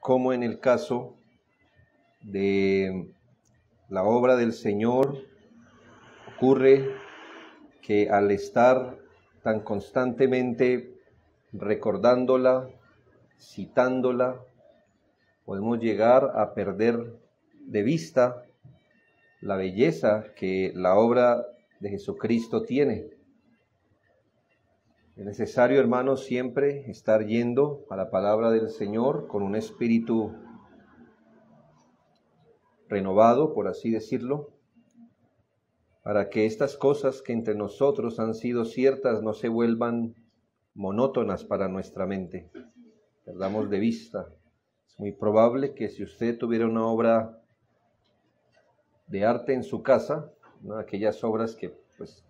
como en el caso de la obra del Señor ocurre que al estar tan constantemente recordándola, citándola, podemos llegar a perder de vista la belleza que la obra de Jesucristo tiene. Es necesario, hermanos, siempre estar yendo a la palabra del Señor con un espíritu renovado, por así decirlo, para que estas cosas que entre nosotros han sido ciertas no se vuelvan monótonas para nuestra mente. Perdamos de vista. Es muy probable que si usted tuviera una obra de arte en su casa, ¿no?, aquellas obras que pues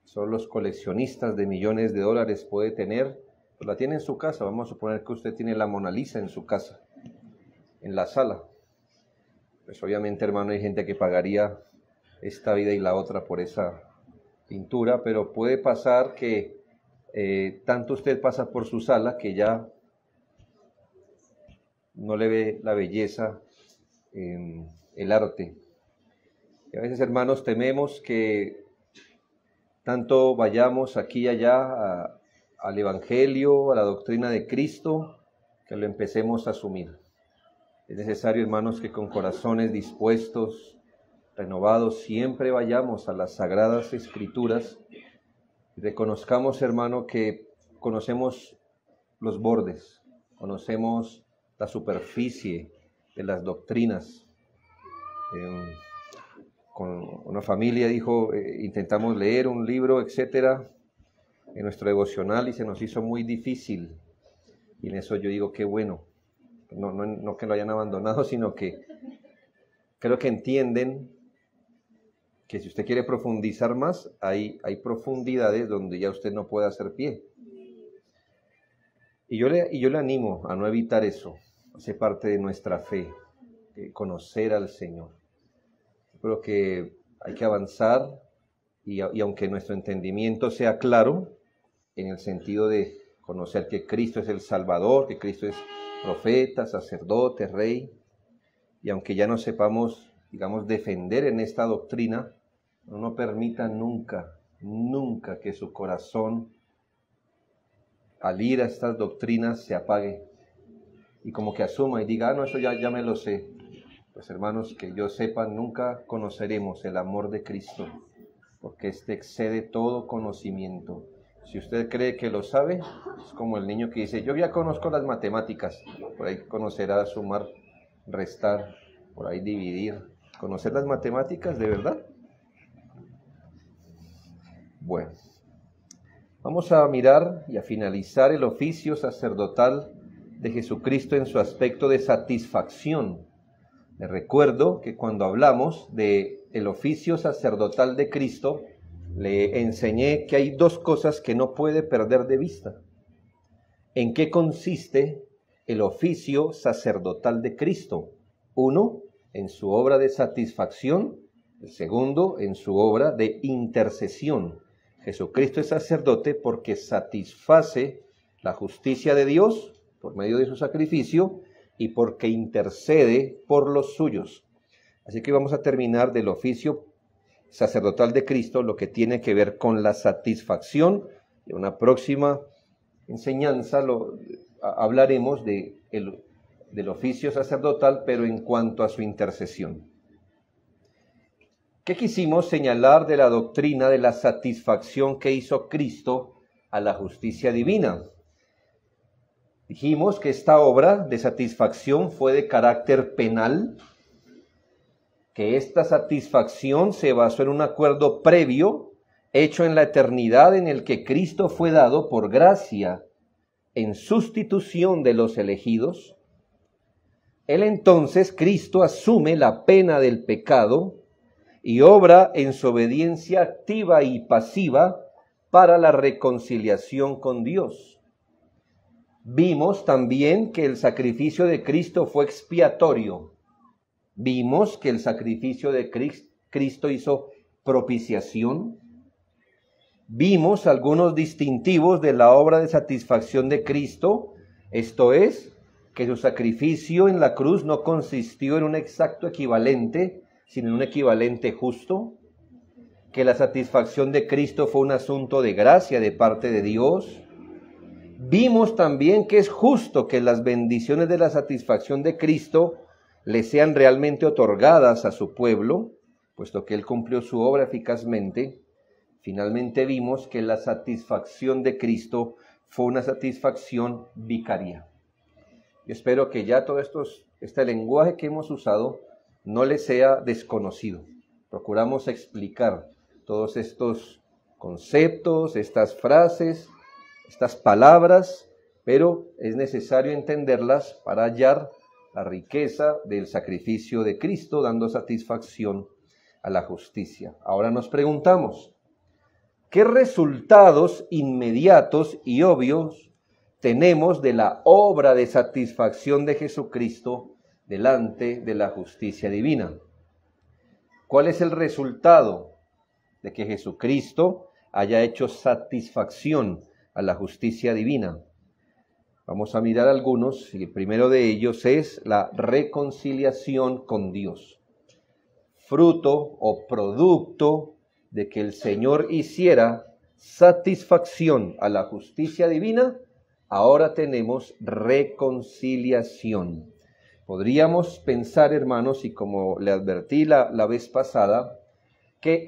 son los coleccionistas de millones de dólares puede tener, pues la tiene en su casa. Vamos a suponer que usted tiene la Mona Lisa en su casa, en la sala. Pues obviamente, hermano, hay gente que pagaría esta vida y la otra por esa pintura, pero puede pasar que tanto usted pasa por su sala que ya no le ve la belleza en el arte. Y a veces, hermanos, tememos que tanto vayamos aquí y allá al Evangelio, a la doctrina de Cristo, que lo empecemos a asumir. Es necesario, hermanos, que con corazones dispuestos, renovados, siempre vayamos a las Sagradas Escrituras y reconozcamos, hermano, que conocemos los bordes, conocemos la superficie de las doctrinas. Con una familia dijo, intentamos leer un libro, etcétera, en nuestro devocional y se nos hizo muy difícil. Y en eso yo digo, qué bueno, no que lo hayan abandonado, sino que creo que entienden que si usted quiere profundizar más, hay profundidades donde ya usted no puede hacer pie. Y yo le animo a no evitar eso, hace parte de nuestra fe, conocer al Señor. Creo que hay que avanzar y aunque nuestro entendimiento sea claro, en el sentido de conocer que Cristo es el Salvador, que Cristo es profeta, sacerdote, rey, y aunque ya no sepamos, digamos, defender en esta doctrina, no permita nunca que su corazón, al ir a estas doctrinas, se apague y como que asuma y diga, no, eso ya me lo sé. Pues hermanos, que yo sepa, nunca conoceremos el amor de Cristo, porque este excede todo conocimiento. Si usted cree que lo sabe, es como el niño que dice, yo ya conozco las matemáticas, por ahí conocerá sumar, restar, por ahí dividir. ¿Conocer las matemáticas de verdad? Bueno, vamos a mirar y a finalizar el oficio sacerdotal de Jesucristo en su aspecto de satisfacción. Les recuerdo que cuando hablamos del oficio sacerdotal de Cristo, le enseñé que hay dos cosas que no puede perder de vista. ¿En qué consiste el oficio sacerdotal de Cristo? Uno, en su obra de satisfacción. El segundo, en su obra de intercesión. Jesucristo es sacerdote porque satisface la justicia de Dios por medio de su sacrificio y porque intercede por los suyos. Así que vamos a terminar del oficio sacerdotal de Cristo, lo que tiene que ver con la satisfacción. En una próxima enseñanza hablaremos del oficio sacerdotal, pero en cuanto a su intercesión. ¿Qué quisimos señalar de la doctrina de la satisfacción que hizo Cristo a la justicia divina? Dijimos que esta obra de satisfacción fue de carácter penal, que esta satisfacción se basó en un acuerdo previo hecho en la eternidad en el que Cristo fue dado por gracia en sustitución de los elegidos. Entonces Cristo asume la pena del pecado y obra en su obediencia activa y pasiva para la reconciliación con Dios. Vimos también que el sacrificio de Cristo fue expiatorio. Vimos que el sacrificio de Cristo hizo propiciación. Vimos algunos distintivos de la obra de satisfacción de Cristo, esto es, que su sacrificio en la cruz no consistió en un exacto equivalente, sino en un equivalente justo, que la satisfacción de Cristo fue un asunto de gracia de parte de Dios. Vimos también que es justo que las bendiciones de la satisfacción de Cristo le sean realmente otorgadas a su pueblo, puesto que Él cumplió su obra eficazmente. Finalmente vimos que la satisfacción de Cristo fue una satisfacción vicaria. Yo espero que ya todo este lenguaje que hemos usado no les sea desconocido. Procuramos explicar todos estos conceptos, estas frases, estas palabras, pero es necesario entenderlas para hallar la riqueza del sacrificio de Cristo, dando satisfacción a la justicia. Ahora nos preguntamos, ¿qué resultados inmediatos y obvios tenemos de la obra de satisfacción de Jesucristo delante de la justicia divina? ¿Cuál es el resultado de que Jesucristo haya hecho satisfacción a la justicia divina? Vamos a mirar algunos, y el primero de ellos es la reconciliación con Dios. Fruto o producto de que el Señor hiciera satisfacción a la justicia divina, ahora tenemos reconciliación. Podríamos pensar, hermanos, y como le advertí la vez pasada, que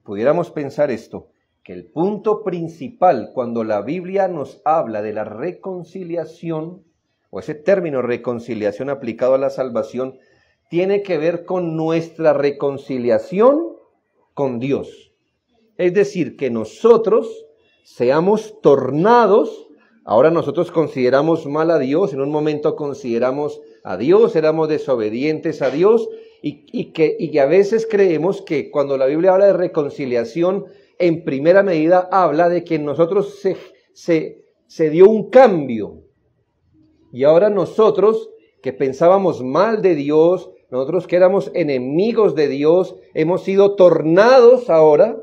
pudiéramos pensar esto, que el punto principal cuando la Biblia nos habla de la reconciliación, o ese término reconciliación aplicado a la salvación, tiene que ver con nuestra reconciliación con Dios. Es decir, que nosotros seamos tornados. Ahora nosotros consideramos mal a Dios, en un momento consideramos a Dios, éramos desobedientes a Dios, y que a veces creemos que cuando la Biblia habla de reconciliación, en primera medida habla de que en nosotros se dio un cambio. Y ahora nosotros, que pensábamos mal de Dios, nosotros que éramos enemigos de Dios, hemos sido tornados ahora,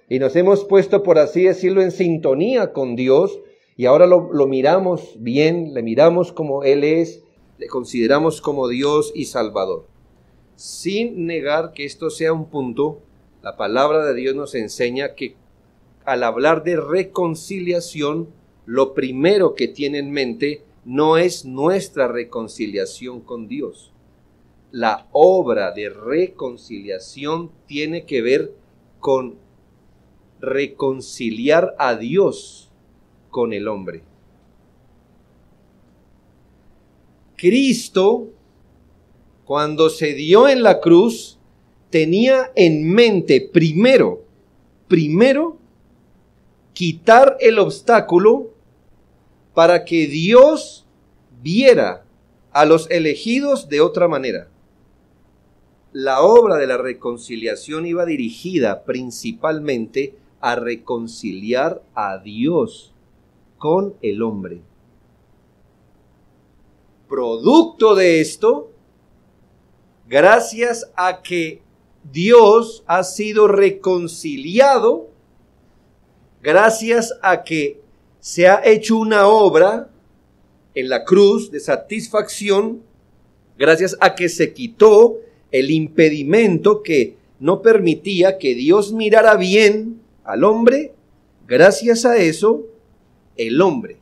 y nos hemos puesto, por así decirlo, en sintonía con Dios, y ahora lo miramos bien, le miramos como Él es, le consideramos como Dios y Salvador. Sin negar que esto sea un punto, la palabra de Dios nos enseña que al hablar de reconciliación, lo primero que tiene en mente no es nuestra reconciliación con Dios. La obra de reconciliación tiene que ver con reconciliar a Dios con el hombre. Cristo, cuando se dio en la cruz, tenía en mente primero, quitar el obstáculo para que Dios viera a los elegidos de otra manera. La obra de la reconciliación iba dirigida principalmente a reconciliar a Dios con el hombre. Producto de esto, gracias a que Dios ha sido reconciliado, gracias a que se ha hecho una obra en la cruz de satisfacción, gracias a que se quitó el impedimento que no permitía que Dios mirara bien al hombre, gracias a eso, el hombre,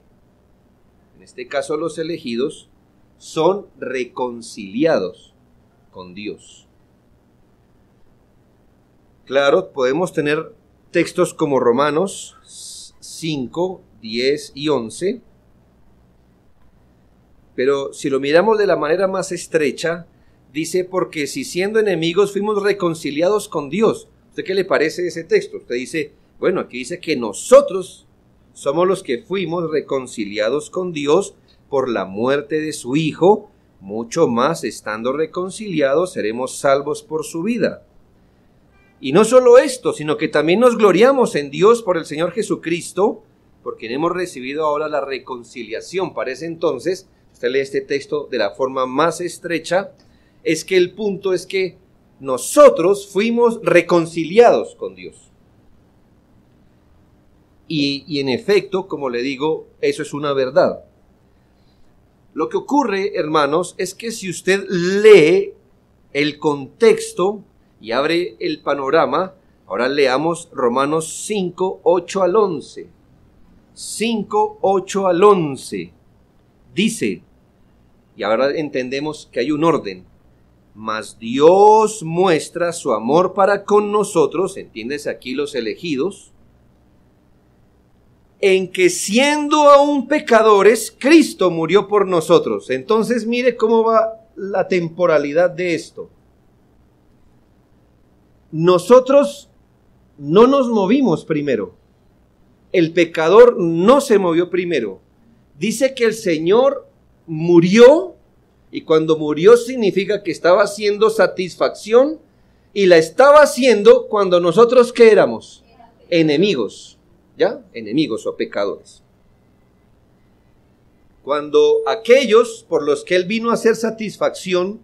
en este caso los elegidos, son reconciliados con Dios. Claro, podemos tener textos como Romanos 5, 10 y 11, pero si lo miramos de la manera más estrecha, dice, porque si siendo enemigos fuimos reconciliados con Dios. ¿Usted qué le parece ese texto? Usted dice, bueno, aquí dice que nosotros somos los que fuimos reconciliados con Dios por la muerte de su Hijo, mucho más estando reconciliados seremos salvos por su vida. Y no solo esto, sino que también nos gloriamos en Dios por el Señor Jesucristo, porque hemos recibido ahora la reconciliación. Parece entonces, usted lee este texto de la forma más estrecha, es que el punto es que nosotros fuimos reconciliados con Dios. Y en efecto, como le digo, eso es una verdad. Lo que ocurre, hermanos, es que si usted lee el contexto y abre el panorama, ahora leamos Romanos 5, 8 al 11. 5, 8 al 11. Dice, y ahora entendemos que hay un orden, mas Dios muestra su amor para con nosotros, entiéndese aquí los elegidos, en que siendo aún pecadores, Cristo murió por nosotros. Entonces mire cómo va la temporalidad de esto. Nosotros no nos movimos primero. El pecador no se movió primero. Dice que el Señor murió, y cuando murió significa que estaba haciendo satisfacción, y la estaba haciendo cuando nosotros, ¿qué éramos? Enemigos. ¿Ya? Enemigos o pecadores. Cuando aquellos por los que Él vino a hacer satisfacción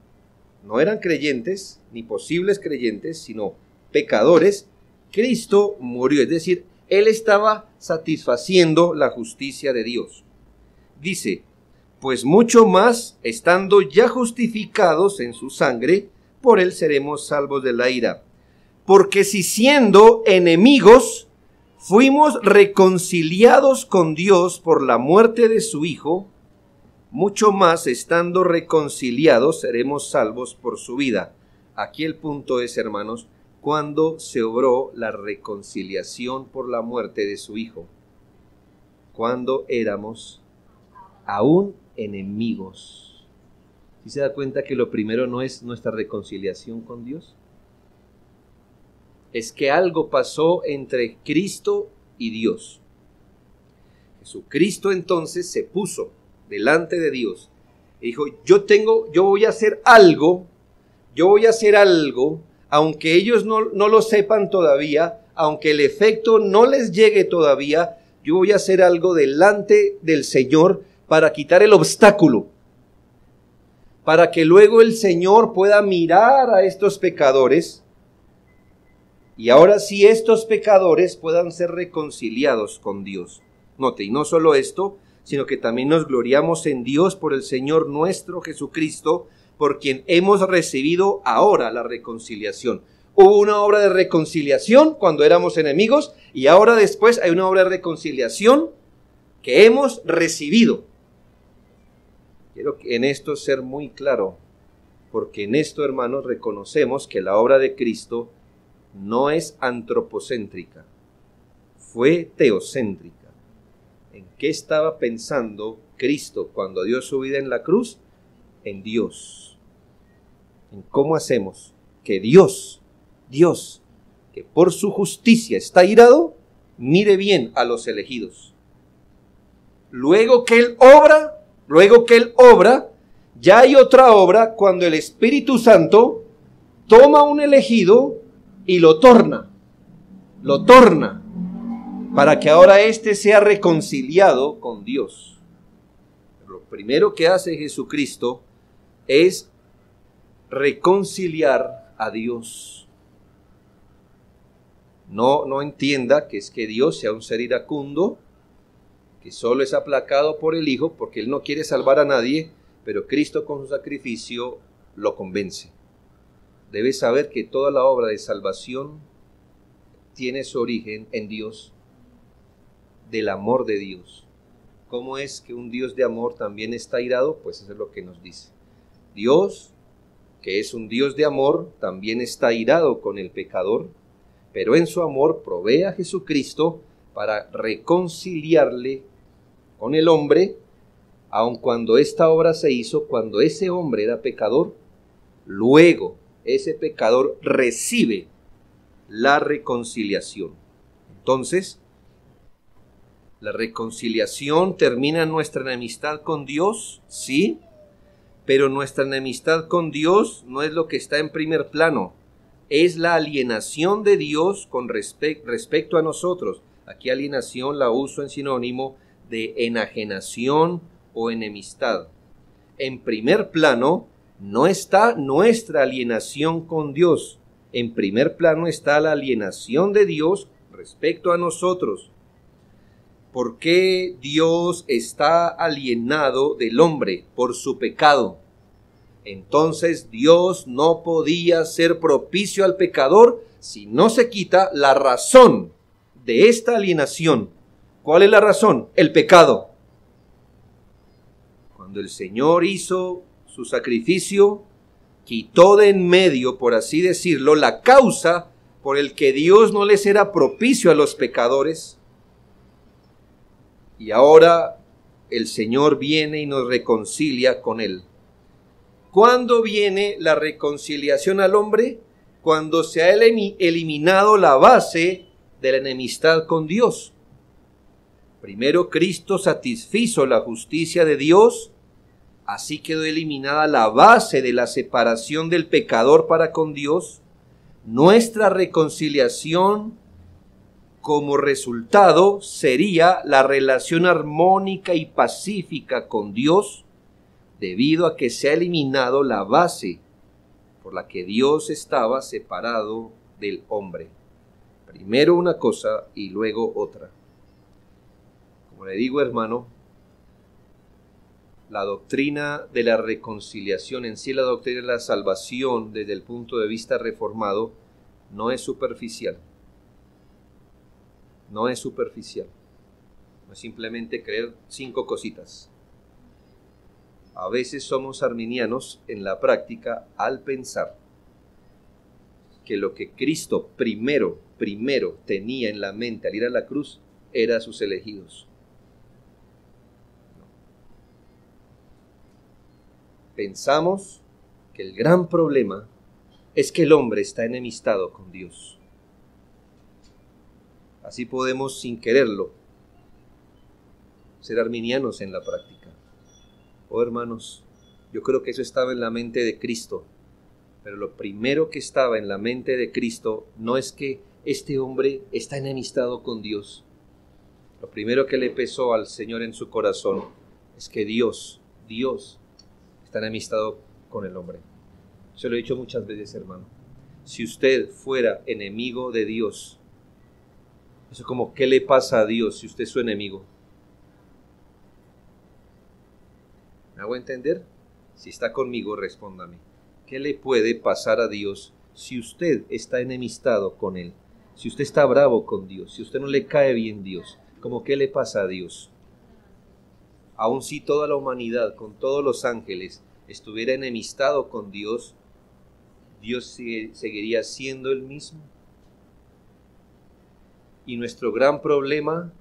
no eran creyentes, ni posibles creyentes, sino pecadores, Cristo murió. Es decir, Él estaba satisfaciendo la justicia de Dios. Dice, pues mucho más, estando ya justificados en su sangre, por Él seremos salvos de la ira. Porque si siendo enemigos, fuimos reconciliados con Dios por la muerte de su Hijo, mucho más estando reconciliados seremos salvos por su vida. Aquí el punto es, hermanos, cuando se obró la reconciliación por la muerte de su Hijo. Cuando éramos aún enemigos. ¿Sí se da cuenta que lo primero no es nuestra reconciliación con Dios? Es que algo pasó entre Cristo y Dios. Jesucristo entonces se puso delante de Dios y dijo, yo voy a hacer algo, aunque ellos no lo sepan todavía, aunque el efecto no les llegue todavía, yo voy a hacer algo delante del Señor para quitar el obstáculo, para que luego el Señor pueda mirar a estos pecadores. Y ahora sí estos pecadores puedan ser reconciliados con Dios. Note, y no solo esto, sino que también nos gloriamos en Dios por el Señor nuestro Jesucristo, por quien hemos recibido ahora la reconciliación. Hubo una obra de reconciliación cuando éramos enemigos, y ahora después hay una obra de reconciliación que hemos recibido. Quiero en esto ser muy claro, porque en esto, hermanos, reconocemos que la obra de Cristo no es antropocéntrica, fue teocéntrica. ¿En qué estaba pensando Cristo cuando dio su vida en la cruz? En Dios. ¿En cómo hacemos que Dios, que por su justicia está irado, mire bien a los elegidos? Luego que Él obra, ya hay otra obra cuando el Espíritu Santo toma un elegido y lo torna, para que ahora éste sea reconciliado con Dios. Lo primero que hace Jesucristo es reconciliar a Dios. No entienda que es que Dios sea un ser iracundo, que solo es aplacado por el Hijo, porque Él no quiere salvar a nadie, pero Cristo con su sacrificio lo convence. Debe saber que toda la obra de salvación tiene su origen en Dios, del amor de Dios. ¿Cómo es que un Dios de amor también está irado? Pues eso es lo que nos dice. Dios, que es un Dios de amor, también está irado con el pecador, pero en su amor provee a Jesucristo para reconciliarle con el hombre, aun cuando esta obra se hizo cuando ese hombre era pecador. Luego ese pecador recibe la reconciliación. Entonces, la reconciliación termina en nuestra enemistad con Dios, sí, pero nuestra enemistad con Dios no es lo que está en primer plano, es la alienación de Dios con respecto a nosotros. Aquí alienación la uso en sinónimo de enajenación o enemistad. En primer plano no está nuestra alienación con Dios. En primer plano está la alienación de Dios respecto a nosotros. ¿Por qué Dios está alienado del hombre? Por su pecado. Entonces Dios no podía ser propicio al pecador si no se quita la razón de esta alienación. ¿Cuál es la razón? El pecado. Cuando el Señor hizo su sacrificio, quitó de en medio, por así decirlo, la causa por el que Dios no les era propicio a los pecadores. Y ahora el Señor viene y nos reconcilia con Él. ¿Cuándo viene la reconciliación al hombre? Cuando se ha eliminado la base de la enemistad con Dios. Primero Cristo satisfizo la justicia de Dios, así quedó eliminada la base de la separación del pecador para con Dios. Nuestra reconciliación como resultado sería la relación armónica y pacífica con Dios, debido a que se ha eliminado la base por la que Dios estaba separado del hombre. Primero una cosa y luego otra. Como le digo, hermano, la doctrina de la reconciliación, en sí la doctrina de la salvación desde el punto de vista reformado, no es superficial. No es superficial. No es simplemente creer 5 cositas. A veces somos arminianos en la práctica al pensar que lo que Cristo primero tenía en la mente al ir a la cruz era sus elegidos. Pensamos que el gran problema es que el hombre está enemistado con Dios. Así podemos, sin quererlo, ser arminianos en la práctica. Oh, hermanos, yo creo que eso estaba en la mente de Cristo, pero lo primero que estaba en la mente de Cristo no es que este hombre está enemistado con Dios. Lo primero que le pesó al Señor en su corazón es que Dios está enemistado con el hombre. Se lo he dicho muchas veces, hermano. Si usted fuera enemigo de Dios, eso es como, ¿qué le pasa a Dios si usted es su enemigo? ¿Me hago entender? Si está conmigo, respóndame. ¿Qué le puede pasar a Dios si usted está enemistado con Él? Si usted está bravo con Dios, si usted no le cae bien Dios, ¿cómo qué le pasa a Dios? Aun si toda la humanidad, con todos los ángeles, estuviera enemistado con Dios, Dios seguiría siendo el mismo. Y nuestro gran problema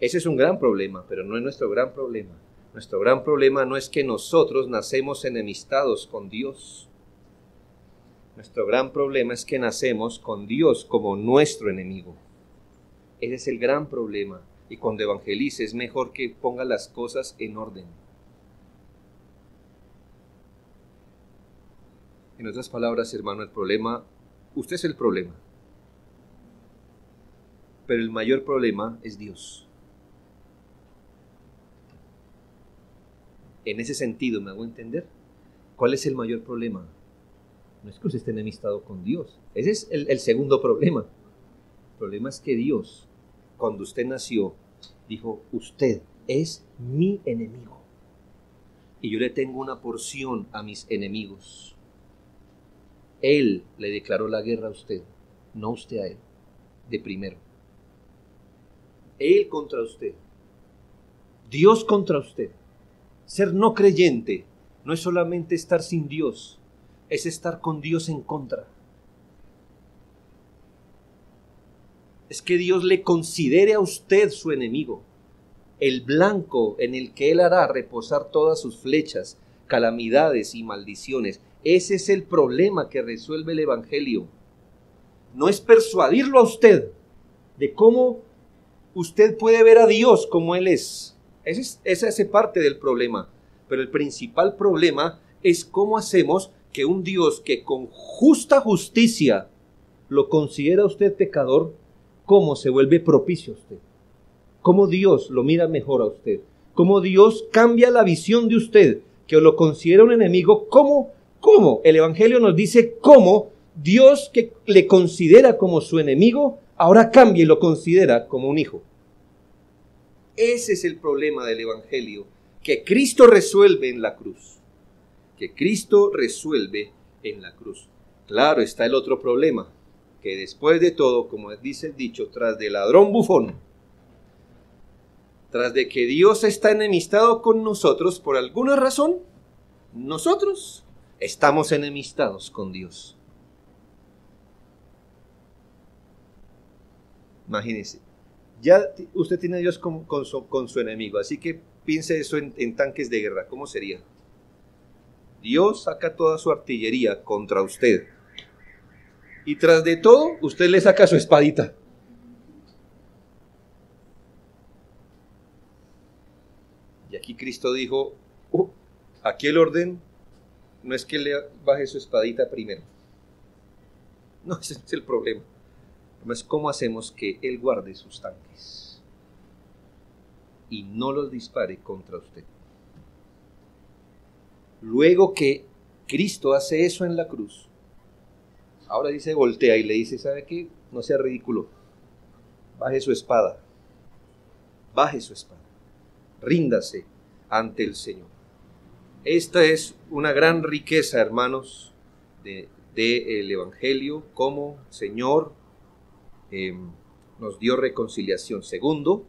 ese es un gran problema, pero no es nuestro gran problema. Nuestro gran problema no es que nosotros nacemos enemistados con Dios. Nuestro gran problema es que nacemos con Dios como nuestro enemigo. Ese es el gran problema. Y cuando evangelice es mejor que ponga las cosas en orden. En otras palabras, hermano, el problema, usted es el problema. Pero el mayor problema es Dios. En ese sentido, ¿me hago entender? ¿Cuál es el mayor problema? No es que usted esté enemistado con Dios. Ese es el segundo problema. El problema es que Dios, cuando usted nació, dijo, usted es mi enemigo. Y yo le tengo una porción a mis enemigos. Él le declaró la guerra a usted, no usted a él, de primero. Él contra usted. Dios contra usted. Ser no creyente no es solamente estar sin Dios, es estar con Dios en contra. Es que Dios le considere a usted su enemigo, el blanco en el que Él hará reposar todas sus flechas, calamidades y maldiciones. Ese es el problema que resuelve el Evangelio. No es persuadirlo a usted de cómo usted puede ver a Dios como Él es. Esa es parte del problema. Pero el principal problema es cómo hacemos que un Dios que con justa justicia lo considera a usted pecador, cómo se vuelve propicio a usted. Cómo Dios lo mira mejor a usted. Cómo Dios cambia la visión de usted, que lo considera un enemigo. ¿Cómo? El Evangelio nos dice cómo Dios, que le considera como su enemigo, ahora cambia y lo considera como un hijo. Ese es el problema del Evangelio, que Cristo resuelve en la cruz. Que Cristo resuelve en la cruz. Claro, está el otro problema, que después de todo, como dice el dicho, tras del ladrón bufón, tras de que Dios está enemistado con nosotros por alguna razón, nosotros estamos enemistados con Dios. Imagínense, ya usted tiene a Dios con su enemigo, así que piense eso en tanques de guerra. ¿Cómo sería? Dios saca toda su artillería contra usted y tras de todo usted le saca su espadita. Y aquí Cristo dijo, aquí el orden no es que le baje su espadita primero. No, ese es el problema. Es cómo hacemos que Él guarde sus tanques y no los dispare contra usted. Luego que Cristo hace eso en la cruz, ahora dice, voltea y le dice, ¿sabe qué? No sea ridículo. Baje su espada. Baje su espada. Ríndase ante el Señor. Esta es una gran riqueza, hermanos, del Evangelio, como Señor nos dio reconciliación. Segundo,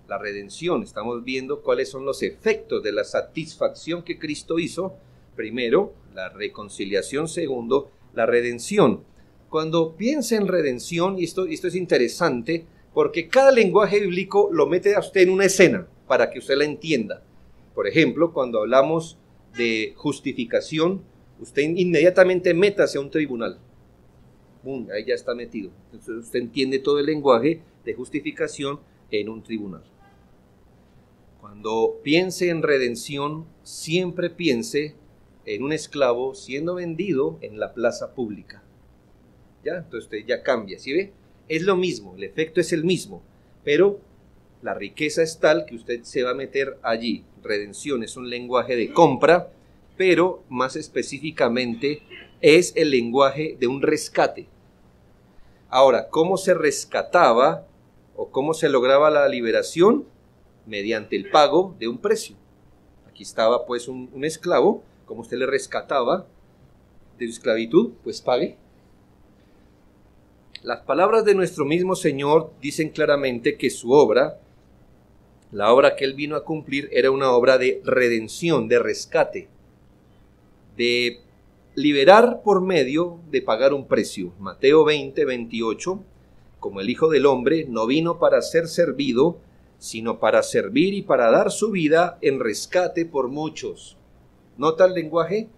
la redención. Estamos viendo cuáles son los efectos de la satisfacción que Cristo hizo. Primero, la reconciliación. Segundo, la redención. Cuando piensa en redención, y esto es interesante, porque cada lenguaje bíblico lo mete a usted en una escena para que usted la entienda. Por ejemplo, cuando hablamos de justificación, usted inmediatamente métase a un tribunal. Ahí ya está metido. Entonces usted entiende todo el lenguaje de justificación en un tribunal. Cuando piense en redención, siempre piense en un esclavo siendo vendido en la plaza pública. ¿Ya? Entonces usted ya cambia, ¿sí ve? Es lo mismo, el efecto es el mismo, pero la riqueza es tal que usted se va a meter allí. Redención es un lenguaje de compra, pero más específicamente es el lenguaje de un rescate. Ahora, ¿cómo se rescataba o cómo se lograba la liberación? Mediante el pago de un precio. Aquí estaba pues un esclavo, ¿cómo usted le rescataba de su esclavitud? Pues pague. Las palabras de nuestro mismo Señor dicen claramente que su obra, la obra que Él vino a cumplir, era una obra de redención, de rescate, de liberar por medio de pagar un precio. Mateo 20, 28, como el Hijo del Hombre no vino para ser servido, sino para servir y para dar su vida en rescate por muchos. ¿Nota el lenguaje?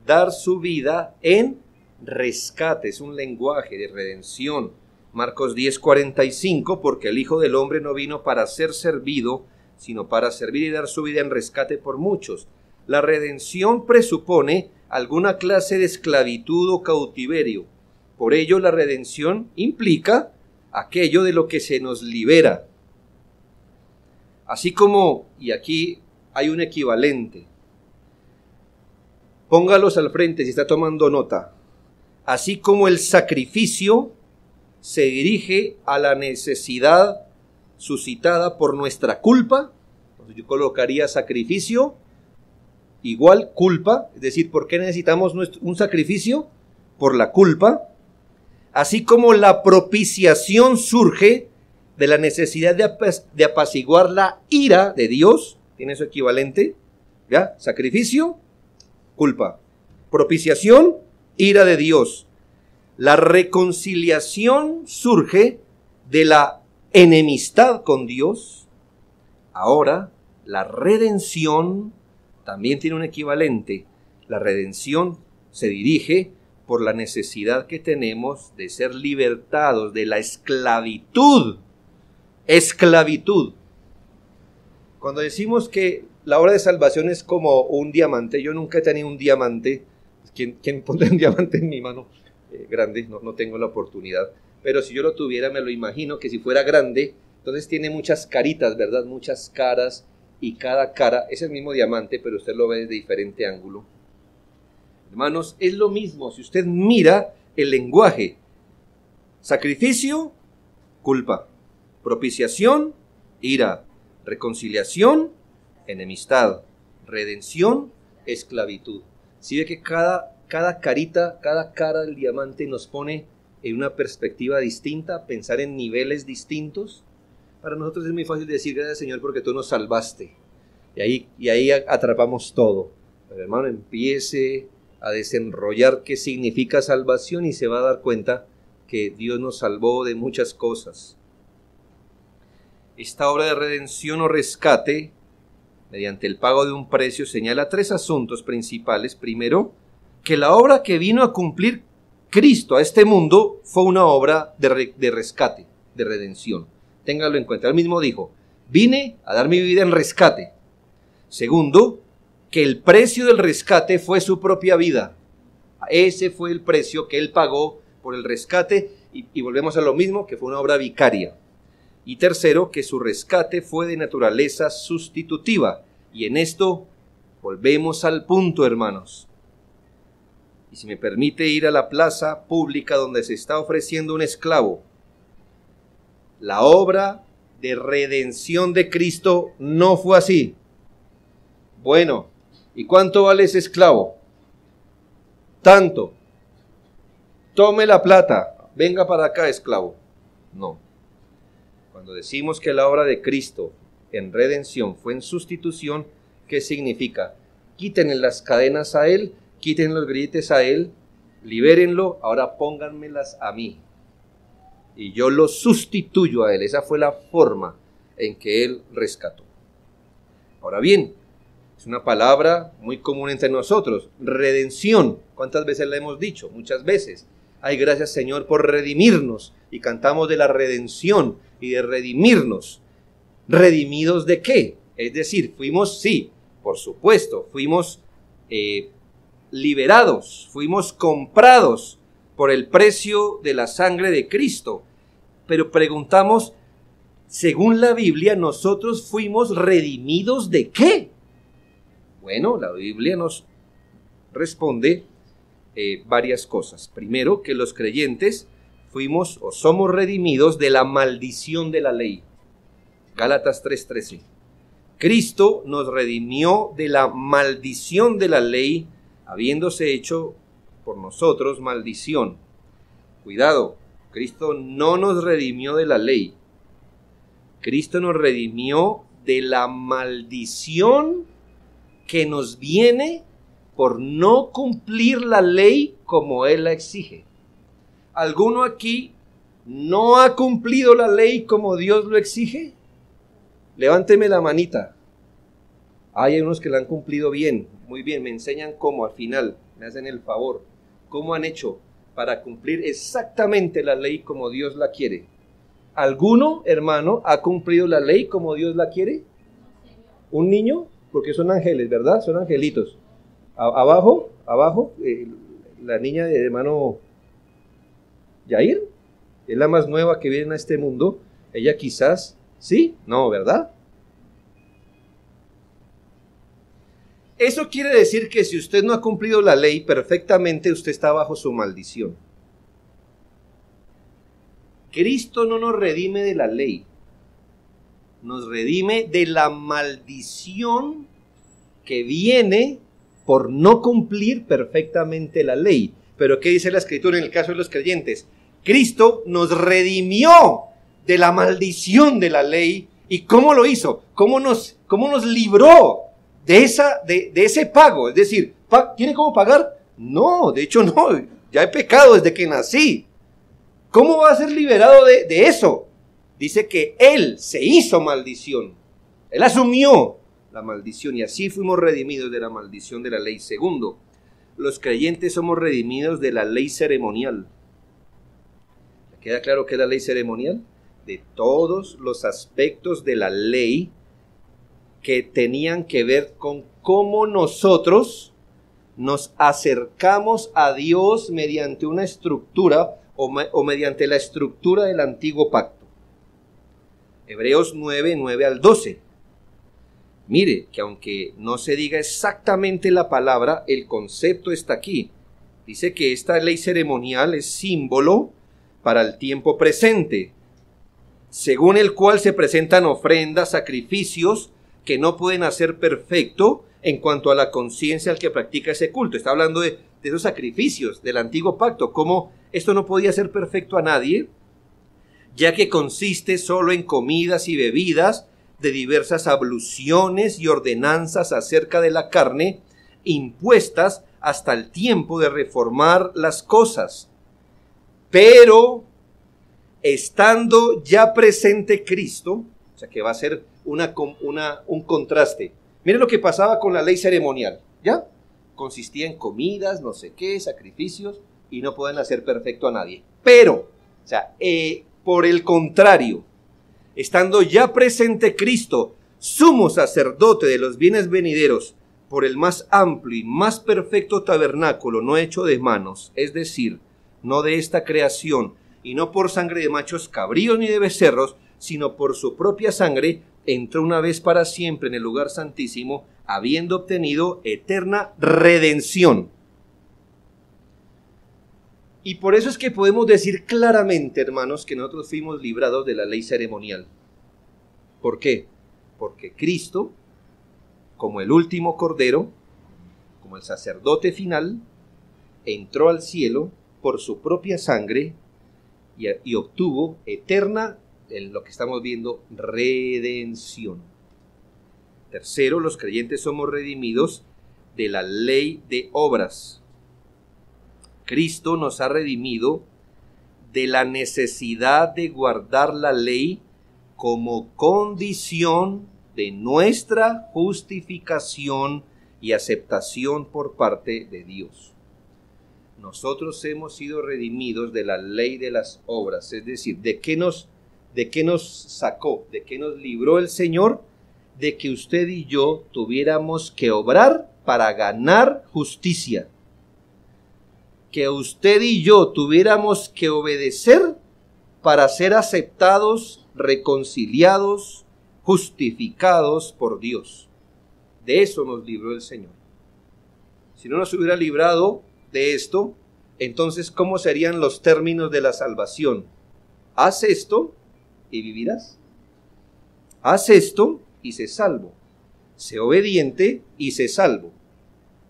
Dar su vida en rescate, es un lenguaje de redención. Marcos 10, 45, porque el Hijo del Hombre no vino para ser servido, sino para servir y dar su vida en rescate por muchos. La redención presupone alguna clase de esclavitud o cautiverio. Por ello, la redención implica aquello de lo que se nos libera. Así como, y aquí hay un equivalente, póngalos al frente si está tomando nota. Así como el sacrificio se dirige a la necesidad suscitada por nuestra culpa, yo colocaría sacrificio igual culpa, es decir, ¿por qué necesitamos un sacrificio? Por la culpa. Así como la propiciación surge de la necesidad de apaciguar la ira de Dios, tiene su equivalente, ¿ya? Sacrificio, culpa. Propiciación, ira de Dios. La reconciliación surge de la enemistad con Dios. Ahora, la redención también tiene un equivalente. La redención se dirige por la necesidad que tenemos de ser libertados de la esclavitud. Esclavitud. Cuando decimos que la obra de salvación es como un diamante, yo nunca he tenido un diamante. ¿Quién pondrá un diamante en mi mano grande? No tengo la oportunidad. Pero si yo lo tuviera, me lo imagino que si fuera grande, entonces tiene muchas caritas, ¿verdad? Muchas caras, y cada cara es el mismo diamante, pero usted lo ve desde diferente ángulo. Hermanos, es lo mismo si usted mira el lenguaje. Sacrificio, culpa. Propiciación, ira. Reconciliación, enemistad. Redención, esclavitud. ¿Sí ve que cada carita, cada cara del diamante nos pone en una perspectiva distinta, pensar en niveles distintos? Para nosotros es muy fácil decir gracias Señor porque tú nos salvaste. Y ahí atrapamos todo. Pero hermano, empiece a desenrollar qué significa salvación y se va a dar cuenta que Dios nos salvó de muchas cosas. Esta obra de redención o rescate, mediante el pago de un precio, señala 3 asuntos principales. Primero, que la obra que vino a cumplir Cristo a este mundo fue una obra de rescate, de redención. Téngalo en cuenta. Él mismo dijo, vine a dar mi vida en rescate. Segundo, que el precio del rescate fue su propia vida. Ese fue el precio que él pagó por el rescate y volvemos a lo mismo, que fue una obra vicaria. Y tercero, que su rescate fue de naturaleza sustitutiva. Y en esto volvemos al punto, hermanos. Y si me permite ir a la plaza pública donde se está ofreciendo un esclavo, la obra de redención de Cristo no fue así. Bueno, ¿y cuánto vale ese esclavo? Tanto. Tome la plata, venga para acá, esclavo. No. Cuando decimos que la obra de Cristo en redención fue en sustitución, ¿qué significa? Quítenle las cadenas a él, quítenle los grilletes a él, libérenlo, ahora pónganmelas a mí. Y yo lo sustituyo a él. Esa fue la forma en que él rescató. Ahora bien, es una palabra muy común entre nosotros. Redención. ¿Cuántas veces la hemos dicho? Muchas veces. Ay, gracias Señor por redimirnos. Y cantamos de la redención y de redimirnos. ¿Redimidos de qué? Es decir, fuimos, sí, por supuesto, fuimos liberados, fuimos comprados por el precio de la sangre de Cristo. Pero preguntamos, según la Biblia, ¿nosotros fuimos redimidos de qué? Bueno, la Biblia nos responde varias cosas. Primero, que los creyentes fuimos o somos redimidos de la maldición de la ley. Gálatas 3:13. Cristo nos redimió de la maldición de la ley, habiéndose hecho por nosotros maldición. Cuidado, Cristo no nos redimió de la ley. Cristo nos redimió de la maldición que nos viene por no cumplir la ley como Él la exige. ¿Alguno aquí no ha cumplido la ley como Dios lo exige? Levánteme la manita. Hay unos que la han cumplido bien, muy bien, me enseñan cómo al final, me hacen el favor. ¿Cómo han hecho para cumplir exactamente la ley como Dios la quiere? ¿Alguno, hermano, ha cumplido la ley como Dios la quiere? ¿Un niño? Porque son ángeles, ¿verdad? Son angelitos. Abajo, la niña de hermano Yair, es la más nueva que viene a este mundo. Ella quizás, ¿sí? No, ¿verdad? Eso quiere decir que si usted no ha cumplido la ley perfectamente, usted está bajo su maldición. Cristo no nos redime de la ley, nos redime de la maldición que viene por no cumplir perfectamente la ley. Pero ¿qué dice la Escritura en el caso de los creyentes? Cristo nos redimió de la maldición de la ley. ¿Y cómo lo hizo? ¿Cómo nos libró de ese pago? Es decir, ¿tiene cómo pagar? No, de hecho no, ya he pecado desde que nací. ¿Cómo va a ser liberado de eso? Dice que Él se hizo maldición. Él asumió la maldición y así fuimos redimidos de la maldición de la ley. Segundo, los creyentes somos redimidos de la ley ceremonial. ¿Le queda claro qué es la ley ceremonial? De todos los aspectos de la ley que tenían que ver con cómo nosotros nos acercamos a Dios mediante una estructura o mediante la estructura del antiguo pacto. Hebreos 9 al 12. Mire, que aunque no se diga exactamente la palabra, el concepto está aquí. Dice que esta ley ceremonial es símbolo para el tiempo presente. según el cual se presentan ofrendas, sacrificios que no pueden hacer perfecto en cuanto a la conciencia al que practica ese culto. Está hablando de esos sacrificios del antiguo pacto, cómo esto no podía hacer perfecto a nadie, ya que consiste solo en comidas y bebidas de diversas abluciones y ordenanzas acerca de la carne, impuestas hasta el tiempo de reformar las cosas. Pero, estando ya presente Cristo, o sea que va a ser un contraste. Miren lo que pasaba con la ley ceremonial, ¿ya? Consistía en comidas, no sé qué, sacrificios, y no pueden hacer perfecto a nadie. Pero, o sea, por el contrario, estando ya presente Cristo, sumo sacerdote de los bienes venideros, por el más amplio y más perfecto tabernáculo no hecho de manos, es decir, no de esta creación, y no por sangre de machos cabríos ni de becerros, sino por su propia sangre, entró una vez para siempre en el lugar santísimo, habiendo obtenido eterna redención. Y por eso es que podemos decir claramente, hermanos, que nosotros fuimos librados de la ley ceremonial. ¿Por qué? Porque Cristo, como el último cordero, como el sacerdote final, entró al cielo por su propia sangre y obtuvo eterna, en lo que estamos viendo, redención. Tercero, los creyentes somos redimidos de la ley de obras. Cristo nos ha redimido de la necesidad de guardar la ley como condición de nuestra justificación y aceptación por parte de Dios. Nosotros hemos sido redimidos de la ley de las obras, es decir, ¿de qué nos sacó? ¿De qué nos libró el Señor? De que usted y yo tuviéramos que obrar para ganar justicia. Que usted y yo tuviéramos que obedecer para ser aceptados, reconciliados, justificados por Dios. De eso nos libró el Señor. Si no nos hubiera librado de esto, entonces ¿cómo serían los términos de la salvación? Haz esto y vivirás. Haz esto y sé salvo. Sé obediente y sé salvo.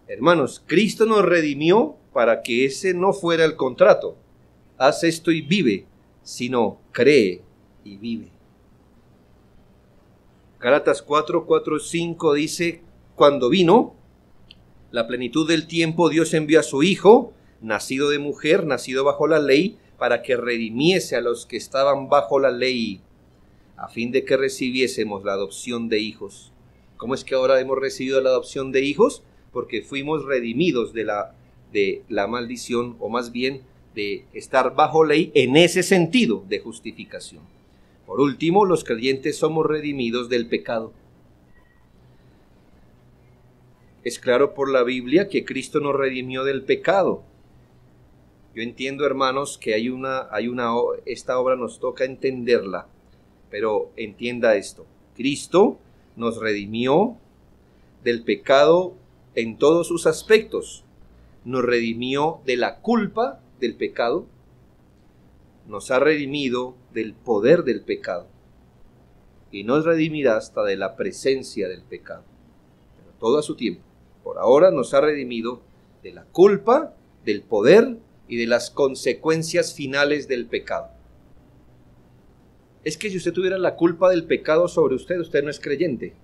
Hermanos, Cristo nos redimió para que ese no fuera el contrato. Haz esto y vive, sino cree y vive. Gálatas 4:5 dice, cuando vino la plenitud del tiempo, Dios envió a su Hijo, nacido de mujer, nacido bajo la ley, para que redimiese a los que estaban bajo la ley, a fin de que recibiésemos la adopción de hijos. ¿Cómo es que ahora hemos recibido la adopción de hijos? Porque fuimos redimidos de la maldición, o más bien de estar bajo ley en ese sentido de justificación. Por último, los creyentes somos redimidos del pecado. Es claro por la Biblia que Cristo nos redimió del pecado. Yo entiendo, hermanos, que esta obra nos toca entenderla, pero entienda esto. Cristo nos redimió del pecado en todos sus aspectos. Nos redimió de la culpa del pecado. Nos ha redimido del poder del pecado. Y nos redimirá hasta de la presencia del pecado. Pero todo a su tiempo. Por ahora nos ha redimido de la culpa, del poder y de las consecuencias finales del pecado. Es que si usted tuviera la culpa del pecado sobre usted, usted no es creyente.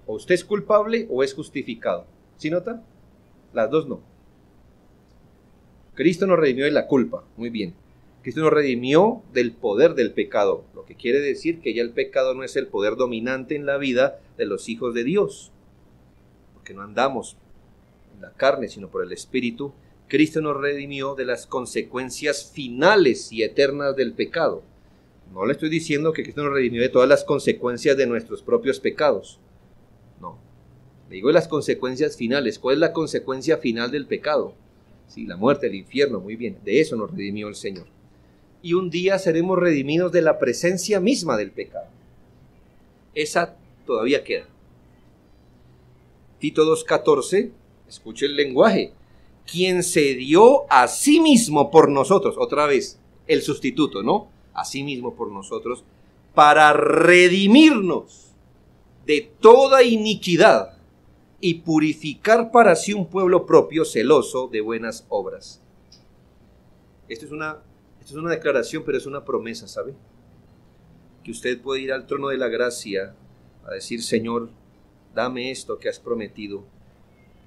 O usted es culpable o es justificado. ¿Sí nota? Las dos no. Cristo nos redimió de la culpa. Muy bien. Cristo nos redimió del poder del pecado. Lo que quiere decir que ya el pecado no es el poder dominante en la vida de los hijos de Dios. Porque no andamos en la carne, sino por el Espíritu. Cristo nos redimió de las consecuencias finales y eternas del pecado. No le estoy diciendo que Cristo nos redimió de todas las consecuencias de nuestros propios pecados. No. Le digo de las consecuencias finales. ¿Cuál es la consecuencia final del pecado? Sí, la muerte, el infierno. Muy bien. De eso nos redimió el Señor. Y un día seremos redimidos de la presencia misma del pecado. Esa todavía queda. Tito 2:14, escuche el lenguaje. Quien se dio a sí mismo por nosotros, otra vez, el sustituto, ¿no? A sí mismo por nosotros, para redimirnos de toda iniquidad y purificar para sí un pueblo propio celoso de buenas obras. Esto es una declaración, pero es una promesa, ¿sabe? Que usted puede ir al trono de la gracia a decir: Señor, dame esto que has prometido.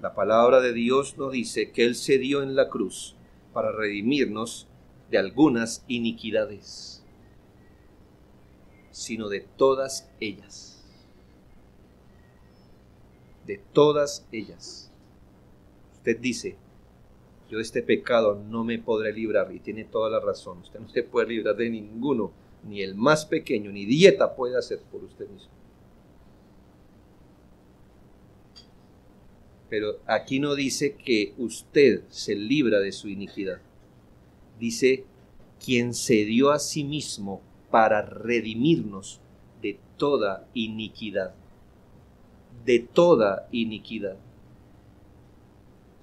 La palabra de Dios nos dice que Él se dio en la cruz para redimirnos de algunas iniquidades, sino de todas ellas. De todas ellas. Usted dice: yo de este pecado no me podré librar, y tiene toda la razón. Usted no se puede librar de ninguno, ni el más pequeño, ni dieta puede hacer por usted mismo. Pero aquí no dice que usted se libra de su iniquidad. Dice: quien se dio a sí mismo para redimirnos de toda iniquidad. De toda iniquidad.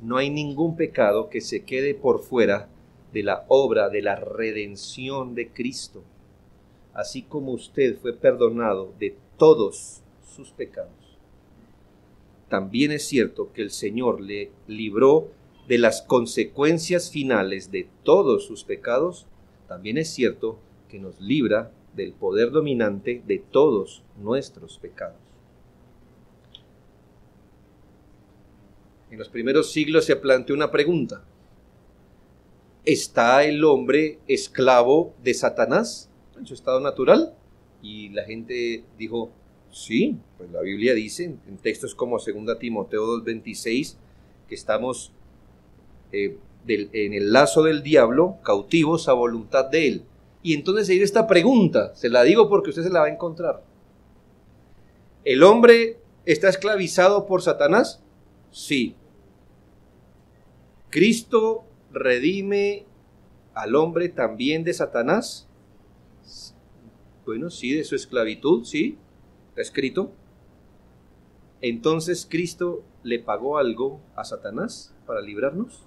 No hay ningún pecado que se quede por fuera de la obra de la redención de Cristo. Así como usted fue perdonado de todos sus pecados, también es cierto que el Señor le libró de las consecuencias finales de todos sus pecados. También es cierto que nos libra del poder dominante de todos nuestros pecados. En los primeros siglos se planteó una pregunta: ¿está el hombre esclavo de Satanás en su estado natural? Y la gente dijo: sí, pues la Biblia dice en textos como 2 Timoteo 2:26 que estamos en el lazo del diablo, cautivos a voluntad de él. Y entonces se dio esta pregunta, se la digo porque usted se la va a encontrar: ¿el hombre está esclavizado por Satanás? Sí. ¿Cristo redime al hombre también de Satanás? Bueno, sí, de su esclavitud, sí, está escrito. Entonces, ¿Cristo le pagó algo a Satanás para librarnos?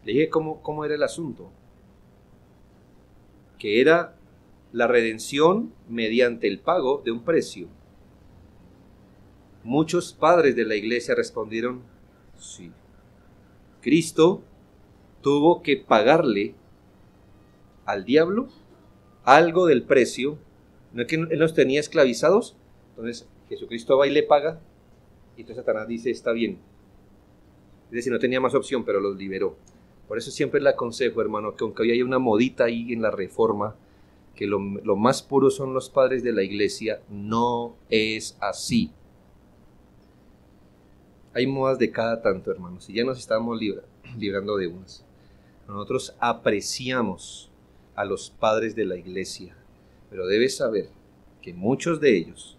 Le dije cómo era el asunto. Que era la redención mediante el pago de un precio. Muchos padres de la iglesia respondieron: sí. Cristo tuvo que pagarle al diablo algo del precio. ¿No es que Él nos tenía esclavizados? Entonces Jesucristo va y le paga, y entonces Satanás dice: está bien. Es decir, no tenía más opción, pero los liberó. Por eso siempre le aconsejo, hermano, que aunque hoy haya una modita ahí en la reforma, que lo más puro son los padres de la iglesia, no es así. Hay modas de cada tanto, hermanos, y ya nos estamos librando de unas. Nosotros apreciamos a los padres de la iglesia, pero debes saber que muchos de ellos,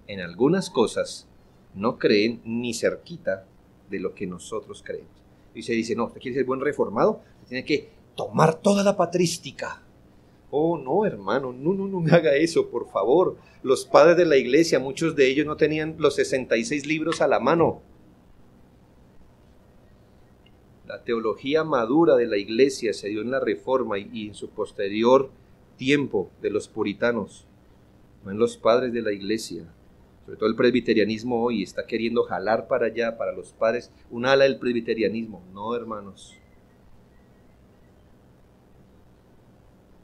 en algunas cosas, no creen ni cerquita de lo que nosotros creemos. Y se dice: no, usted quiere ser buen reformado, usted tiene que tomar toda la patrística. Oh, no, hermano, no me haga eso, por favor. Los padres de la iglesia, muchos de ellos no tenían los 66 libros a la mano. La teología madura de la iglesia se dio en la Reforma y en su posterior tiempo de los puritanos, no en los padres de la iglesia. Sobre todo el presbiterianismo hoy está queriendo jalar para allá, para los padres, un ala del presbiterianismo. No, hermanos.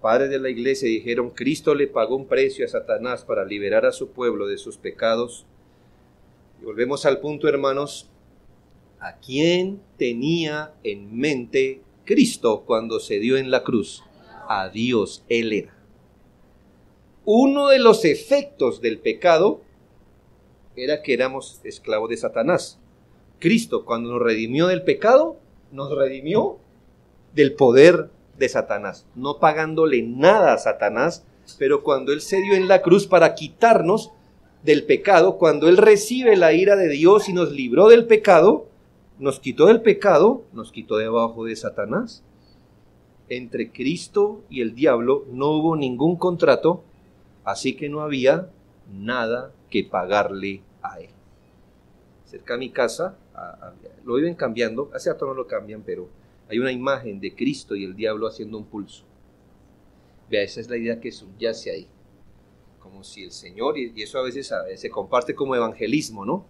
Padres de la iglesia dijeron: Cristo le pagó un precio a Satanás para liberar a su pueblo de sus pecados. Y volvemos al punto, hermanos: ¿a quién tenía en mente Cristo cuando se dio en la cruz? A Dios. Él era. Uno de los efectos del pecado era que éramos esclavos de Satanás. Cristo, cuando nos redimió del pecado, nos redimió del poder de Satanás, no pagándole nada a Satanás, pero cuando Él se dio en la cruz para quitarnos del pecado, cuando Él recibe la ira de Dios y nos libró del pecado, nos quitó del pecado, nos quitó debajo de Satanás. Entre Cristo y el diablo no hubo ningún contrato, así que no había nada que pagarle a él. Cerca de mi casa, lo viven cambiando, hace rato no lo cambian, pero hay una imagen de Cristo y el diablo haciendo un pulso. Vea, esa es la idea que subyace ahí. Como si el Señor, y eso a veces se comparte como evangelismo, ¿no?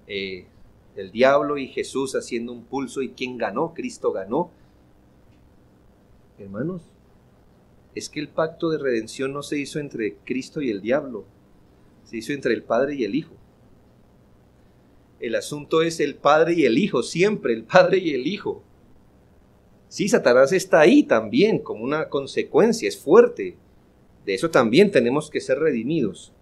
El diablo y Jesús haciendo un pulso, ¿y quién ganó? Cristo ganó. Hermanos, es que el pacto de redención no se hizo entre Cristo y el diablo, se hizo entre el Padre y el Hijo. El asunto es el Padre y el Hijo, siempre el Padre y el Hijo. Sí, Satanás está ahí también como una consecuencia, es fuerte. De eso también tenemos que ser redimidos.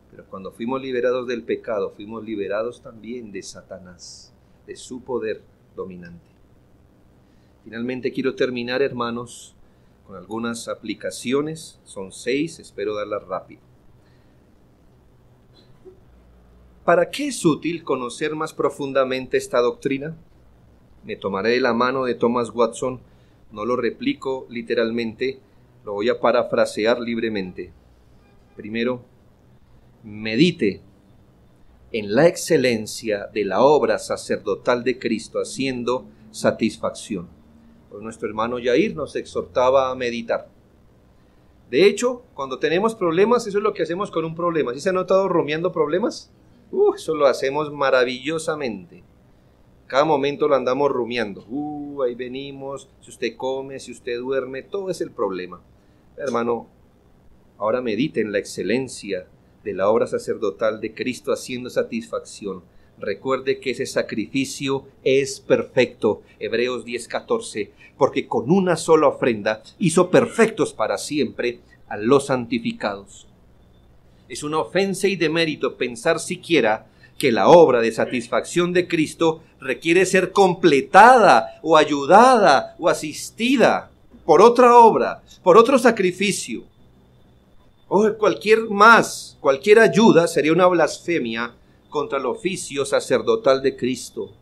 Pero cuando fuimos liberados del pecado, fuimos liberados también de Satanás, de su poder dominante. Finalmente quiero terminar, hermanos, con algunas aplicaciones. Son 6, espero darlas rápido. ¿Para qué es útil conocer más profundamente esta doctrina? Me tomaré de la mano de Thomas Watson, no lo replico literalmente, lo voy a parafrasear libremente. Primero, medite en la excelencia de la obra sacerdotal de Cristo haciendo satisfacción. Pues nuestro hermano Yair nos exhortaba a meditar. De hecho, cuando tenemos problemas, eso es lo que hacemos con un problema. ¿Sí se ha notado rumiando problemas? Eso lo hacemos maravillosamente. Cada momento lo andamos rumiando. Ahí venimos, si usted come, si usted duerme, todo es el problema. Hermano, ahora medite en la excelencia de la obra sacerdotal de Cristo haciendo satisfacción. Recuerde que ese sacrificio es perfecto. Hebreos 10:14, porque con una sola ofrenda hizo perfectos para siempre a los santificados. Es una ofensa y demérito pensar siquiera que la obra de satisfacción de Cristo requiere ser completada o ayudada o asistida por otra obra, por otro sacrificio. Cualquier ayuda sería una blasfemia contra el oficio sacerdotal de Cristo.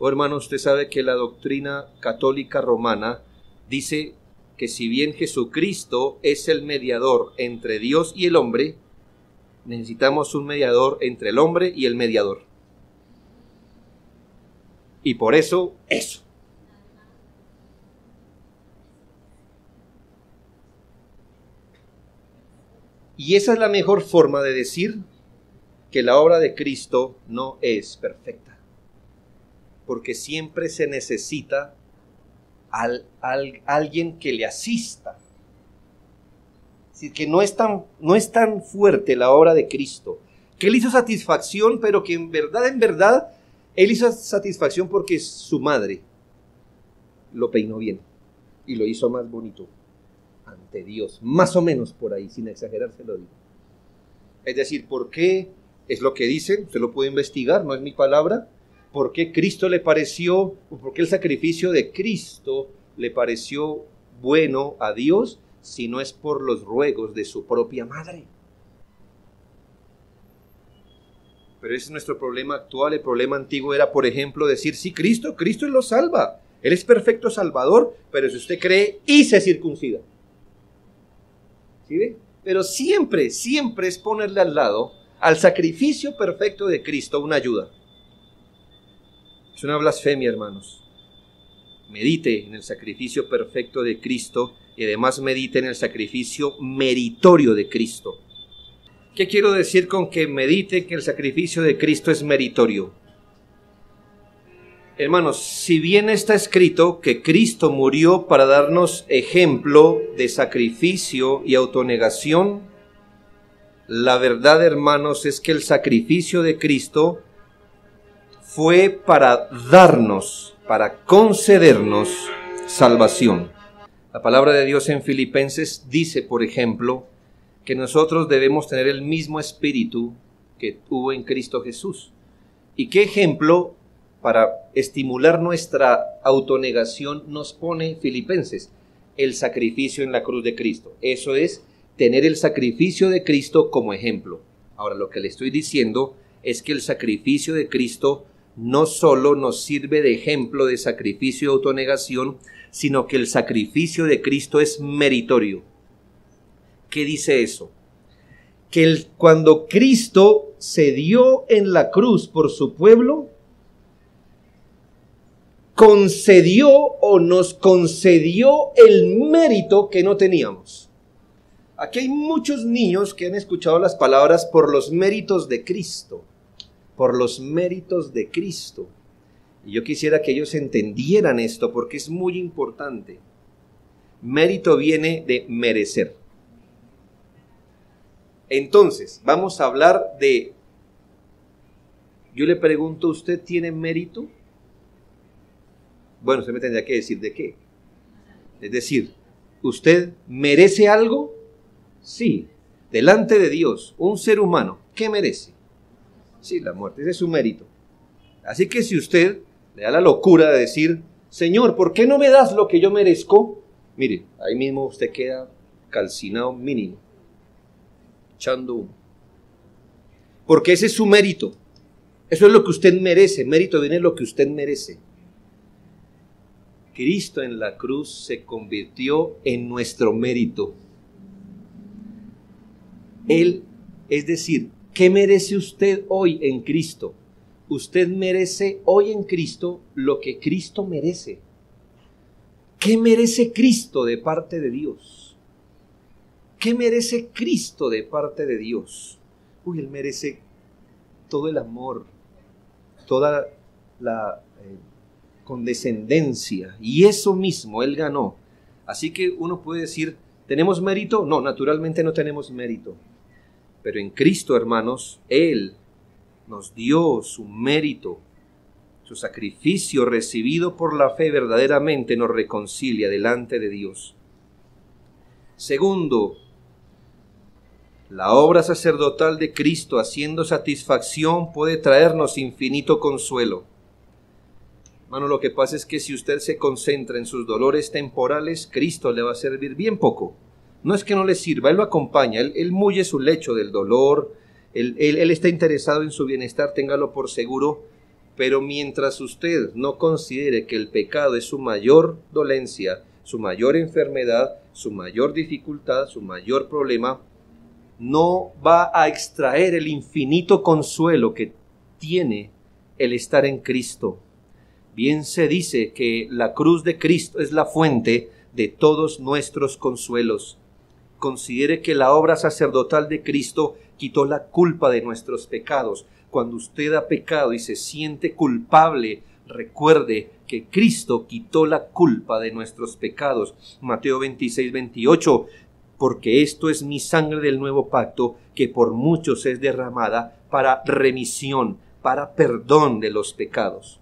Hermano, usted sabe que la doctrina católica romana dice que si bien Jesucristo es el mediador entre Dios y el hombre, necesitamos un mediador entre el hombre y el mediador. Y por eso. Y esa es la mejor forma de decir que la obra de Cristo no es perfecta. Porque siempre se necesita alguien que le asista. Es decir, que no es tan fuerte la obra de Cristo. Que Él hizo satisfacción, pero que en verdad, Él hizo satisfacción porque su madre lo peinó bien y lo hizo más bonito ante Dios. Más o menos por ahí, sin exagerar se lo digo. Es decir, ¿por qué? Es lo que dicen, usted lo puede investigar, no es mi palabra. ¿Por qué Cristo le pareció, o por qué el sacrificio de Cristo le pareció bueno a Dios, si no es por los ruegos de su propia madre? Pero ese es nuestro problema actual. El problema antiguo era, por ejemplo, decir, sí, Cristo Él lo salva. Él es perfecto salvador, pero si usted cree y se circuncida. ¿Sí ve? Pero siempre es ponerle al lado al sacrificio perfecto de Cristo una ayuda. Es una blasfemia, hermanos. Medite en el sacrificio perfecto de Cristo y además medite en el sacrificio meritorio de Cristo. ¿Qué quiero decir con que medite que el sacrificio de Cristo es meritorio? Hermanos, si bien está escrito que Cristo murió para darnos ejemplo de sacrificio y autonegación, la verdad, hermanos, es que el sacrificio de Cristo fue para darnos, para concedernos salvación. La palabra de Dios en Filipenses dice, por ejemplo, que nosotros debemos tener el mismo espíritu que hubo en Cristo Jesús. ¿Y qué ejemplo para estimular nuestra autonegación nos pone Filipenses? El sacrificio en la cruz de Cristo. Eso es tener el sacrificio de Cristo como ejemplo. Ahora, lo que le estoy diciendo es que el sacrificio de Cristo no solo nos sirve de ejemplo de sacrificio y autonegación, sino que el sacrificio de Cristo es meritorio. ¿Qué dice eso? Que cuando Cristo se dio en la cruz por su pueblo, concedió o nos concedió el mérito que no teníamos. Aquí hay muchos niños que han escuchado las palabras por los méritos de Cristo, por los méritos de Cristo. Y yo quisiera que ellos entendieran esto porque es muy importante. Mérito viene de merecer. Entonces, vamos a hablar de, yo le pregunto, ¿usted tiene mérito? Bueno, usted me tendría que decir de qué. Es decir, ¿usted merece algo? Sí, delante de Dios, un ser humano, ¿qué merece? Sí, la muerte, ese es su mérito. Así que si usted le da la locura de decir, Señor, ¿por qué no me das lo que yo merezco? Mire, ahí mismo usted queda calcinado mínimo, echando humo. Porque ese es su mérito. Eso es lo que usted merece. Mérito viene de lo que usted merece. Cristo en la cruz se convirtió en nuestro mérito. Él, es decir, ¿qué merece usted hoy en Cristo? Usted merece hoy en Cristo lo que Cristo merece. ¿Qué merece Cristo de parte de Dios? ¿Qué merece Cristo de parte de Dios? Él merece todo el amor, toda la condescendencia, y eso mismo Él ganó. Así que uno puede decir, ¿tenemos mérito? No, naturalmente no tenemos mérito. Pero en Cristo, hermanos, Él nos dio su mérito. Su sacrificio recibido por la fe verdaderamente nos reconcilia delante de Dios. Segundo, la obra sacerdotal de Cristo haciendo satisfacción puede traernos infinito consuelo. Hermano, lo que pasa es que si usted se concentra en sus dolores temporales, Cristo le va a servir bien poco. No es que no le sirva, Él lo acompaña, Él mulle su lecho del dolor, Él está interesado en su bienestar, téngalo por seguro. Pero mientras usted no considere que el pecado es su mayor dolencia, su mayor enfermedad, su mayor dificultad, su mayor problema, no va a extraer el infinito consuelo que tiene el estar en Cristo. Bien se dice que la cruz de Cristo es la fuente de todos nuestros consuelos. Considere que la obra sacerdotal de Cristo quitó la culpa de nuestros pecados. Cuando usted ha pecado y se siente culpable, recuerde que Cristo quitó la culpa de nuestros pecados. Mateo 26, 28, porque esto es mi sangre del nuevo pacto, que por muchos es derramada para remisión, para perdón de los pecados.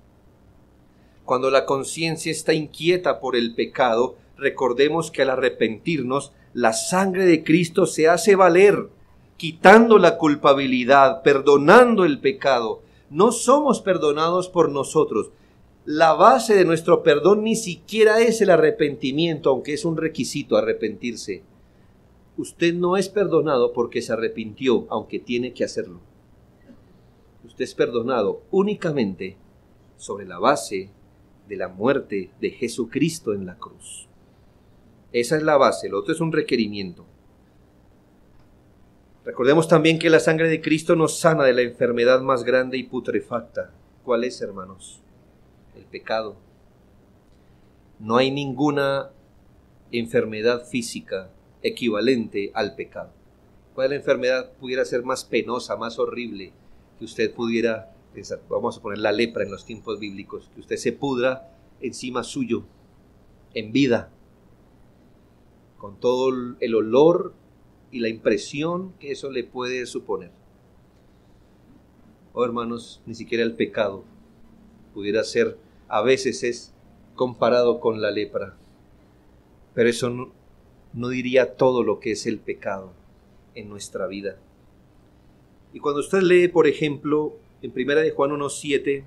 Cuando la conciencia está inquieta por el pecado, recordemos que al arrepentirnos, la sangre de Cristo se hace valer, quitando la culpabilidad, perdonando el pecado. No somos perdonados por nosotros. La base de nuestro perdón ni siquiera es el arrepentimiento, aunque es un requisito arrepentirse. Usted no es perdonado porque se arrepintió, aunque tiene que hacerlo. Usted es perdonado únicamente sobre la base de la muerte de Jesucristo en la cruz. Esa es la base, lo otro es un requerimiento. Recordemos también que la sangre de Cristo nos sana de la enfermedad más grande y putrefacta. ¿Cuál es, hermanos? El pecado. No hay ninguna enfermedad física equivalente al pecado. ¿Cuál enfermedad pudiera ser más penosa, más horrible, que usted pudiera pensar? Vamos a poner la lepra en los tiempos bíblicos, que usted se pudra encima suyo, en vida, con todo el olor y la impresión que eso le puede suponer. Oh, hermanos, ni siquiera el pecado pudiera ser, a veces es comparado con la lepra, pero eso no diría todo lo que es el pecado en nuestra vida. Y cuando usted lee, por ejemplo, en 1 de Juan 1:7,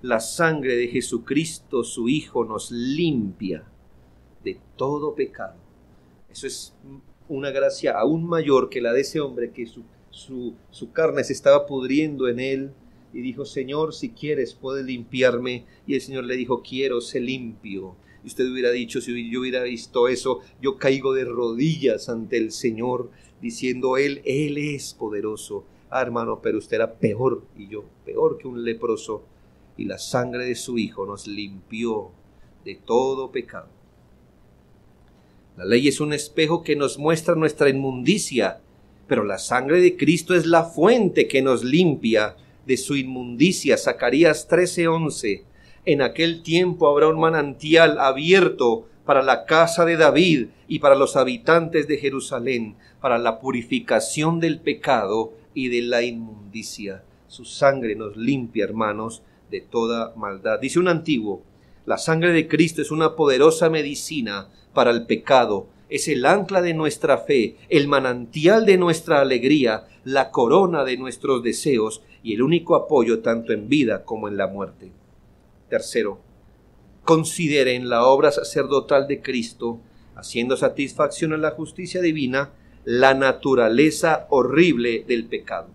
la sangre de Jesucristo, su Hijo, nos limpia de todo pecado. Eso es una gracia aún mayor que la de ese hombre que su carne se estaba pudriendo en él y dijo, Señor, si quieres puedes limpiarme. Y el Señor le dijo, quiero, sé limpio. Y usted hubiera dicho, si yo hubiera visto eso, yo caigo de rodillas ante el Señor diciendo, Él es poderoso. Ah, hermano, pero usted era peor y yo, peor que un leproso. y la sangre de su Hijo nos limpió de todo pecado. La ley es un espejo que nos muestra nuestra inmundicia, pero la sangre de Cristo es la fuente que nos limpia de su inmundicia. Zacarías 13:11. En aquel tiempo habrá un manantial abierto para la casa de David y para los habitantes de Jerusalén, para la purificación del pecado y de la inmundicia. Su sangre nos limpia, hermanos, de toda maldad. Dice un antiguo, la sangre de Cristo es una poderosa medicina para el pecado. Es el ancla de nuestra fe, el manantial de nuestra alegría, la corona de nuestros deseos y el único apoyo tanto en vida como en la muerte. Tercero, consideren la obra sacerdotal de Cristo, haciendo satisfacción a la justicia divina, la naturaleza horrible del pecado.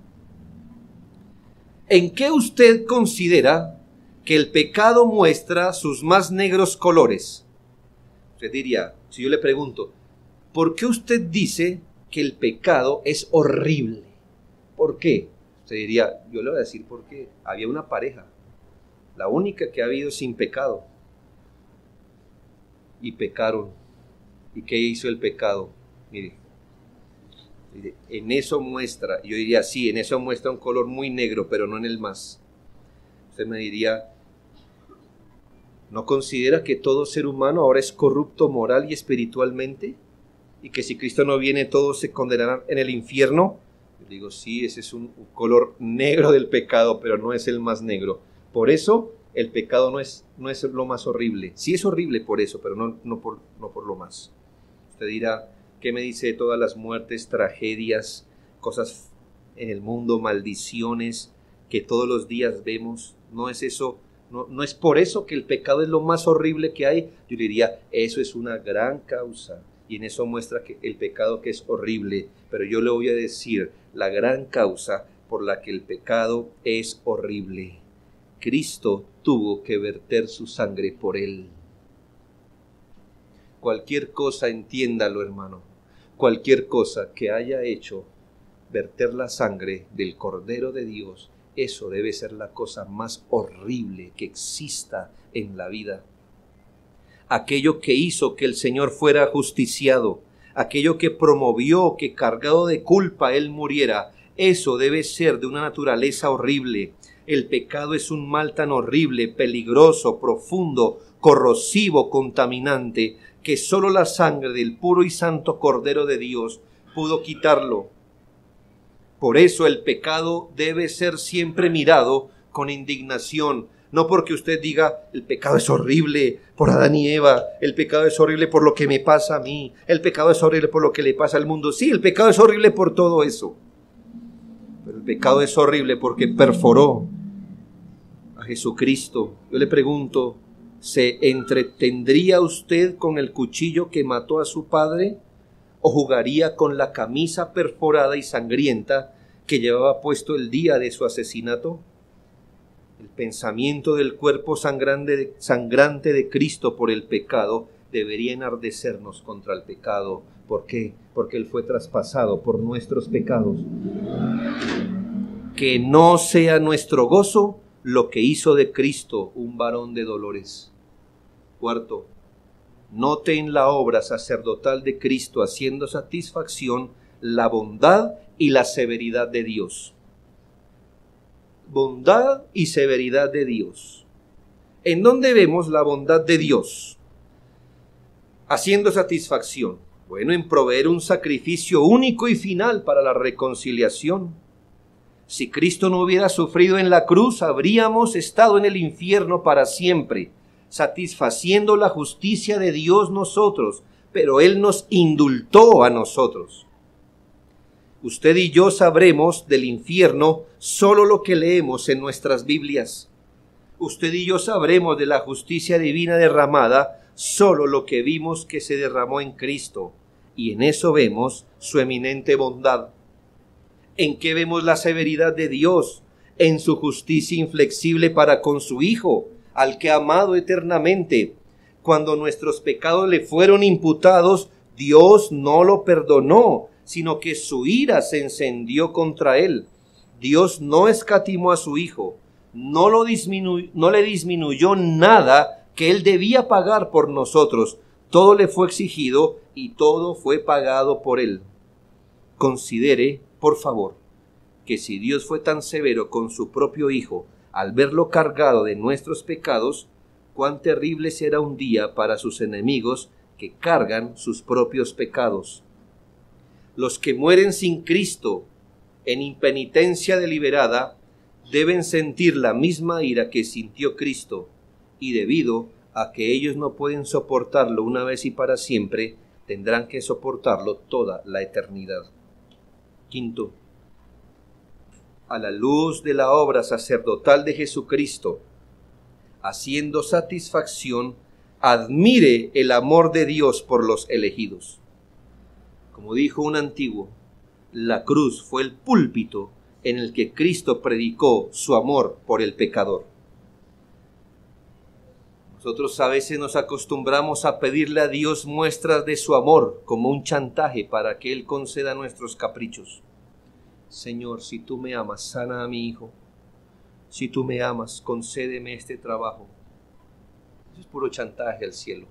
¿En qué usted considera que el pecado muestra sus más negros colores? Usted diría, si yo le pregunto, ¿por qué usted dice que el pecado es horrible? ¿Por qué? Usted diría, yo le voy a decir por qué. Había una pareja, la única que ha habido sin pecado, y pecaron. ¿Y qué hizo el pecado? Mire, en eso muestra, yo diría, sí, en eso muestra un color muy negro, pero no en el más. Usted me diría, ¿no considera que todo ser humano ahora es corrupto moral y espiritualmente? Y que si Cristo no viene, todos se condenarán en el infierno. Yo digo, sí, ese es un color negro del pecado, pero no es el más negro. Por eso, el pecado no es lo más horrible. Sí es horrible por eso, pero no por lo más. Usted dirá, ¿qué me dice de todas las muertes, tragedias, cosas en el mundo, maldiciones que todos los días vemos? ¿No es eso? No es por eso que el pecado es lo más horrible que hay. Yo diría, eso es una gran causa. Y en eso muestra que el pecado que es horrible. Pero yo le voy a decir la gran causa por la que el pecado es horrible. Cristo tuvo que verter su sangre por él. Cualquier cosa, entiéndalo, hermano, cualquier cosa que haya hecho verter la sangre del Cordero de Dios, eso debe ser la cosa más horrible que exista en la vida. Aquello que hizo que el Señor fuera ajusticiado, aquello que promovió que cargado de culpa Él muriera, eso debe ser de una naturaleza horrible. El pecado es un mal tan horrible, peligroso, profundo, corrosivo, contaminante, que solo la sangre del puro y santo Cordero de Dios pudo quitarlo. Por eso el pecado debe ser siempre mirado con indignación, no porque usted diga, el pecado es horrible por Adán y Eva, el pecado es horrible por lo que me pasa a mí, el pecado es horrible por lo que le pasa al mundo. Sí, el pecado es horrible por todo eso, pero el pecado es horrible porque perforó a Jesucristo. Yo le pregunto, ¿se entretendría usted con el cuchillo que mató a su padre? ¿O jugaría con la camisa perforada y sangrienta que llevaba puesto el día de su asesinato? El pensamiento del cuerpo sangrante de Cristo por el pecado debería enardecernos contra el pecado. ¿Por qué? Porque Él fue traspasado por nuestros pecados. Que no sea nuestro gozo lo que hizo de Cristo un varón de dolores. Cuarto, note en la obra sacerdotal de Cristo haciendo satisfacción la bondad y la severidad de Dios. Bondad y severidad de Dios. ¿En dónde vemos la bondad de Dios? Haciendo satisfacción. Bueno, en proveer un sacrificio único y final para la reconciliación. Si Cristo no hubiera sufrido en la cruz, habríamos estado en el infierno para siempre, satisfaciendo la justicia de Dios nosotros, pero Él nos indultó a nosotros. Usted y yo sabremos del infierno solo lo que leemos en nuestras Biblias. Usted y yo sabremos de la justicia divina derramada solo lo que vimos que se derramó en Cristo, y en eso vemos su eminente bondad. ¿En qué vemos la severidad de Dios? En su justicia inflexible para con su Hijo, al que ha amado eternamente. Cuando nuestros pecados le fueron imputados, Dios no lo perdonó, sino que su ira se encendió contra él. Dios no escatimó a su Hijo, no le disminuyó nada que él debía pagar por nosotros. Todo le fue exigido y todo fue pagado por él. Considere, por favor, que si Dios fue tan severo con su propio Hijo al verlo cargado de nuestros pecados, cuán terrible será un día para sus enemigos que cargan sus propios pecados. Los que mueren sin Cristo en impenitencia deliberada deben sentir la misma ira que sintió Cristo, y debido a que ellos no pueden soportarlo una vez y para siempre, tendrán que soportarlo toda la eternidad. Quinto, a la luz de la obra sacerdotal de Jesucristo, haciendo satisfacción, admire el amor de Dios por los elegidos. Como dijo un antiguo, la cruz fue el púlpito en el que Cristo predicó su amor por el pecador. Nosotros a veces nos acostumbramos a pedirle a Dios muestras de su amor como un chantaje para que Él conceda nuestros caprichos. Señor, si tú me amas, sana a mi hijo. Si tú me amas, concédeme este trabajo. Eso es puro chantaje al cielo.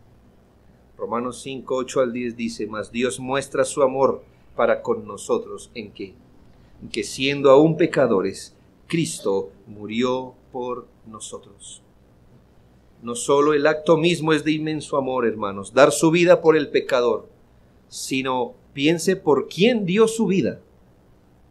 Romanos 5, 8 al 10 dice, mas Dios muestra su amor para con nosotros, ¿en qué? En que siendo aún pecadores, Cristo murió por nosotros. No solo el acto mismo es de inmenso amor, hermanos, dar su vida por el pecador, sino piense por quién dio su vida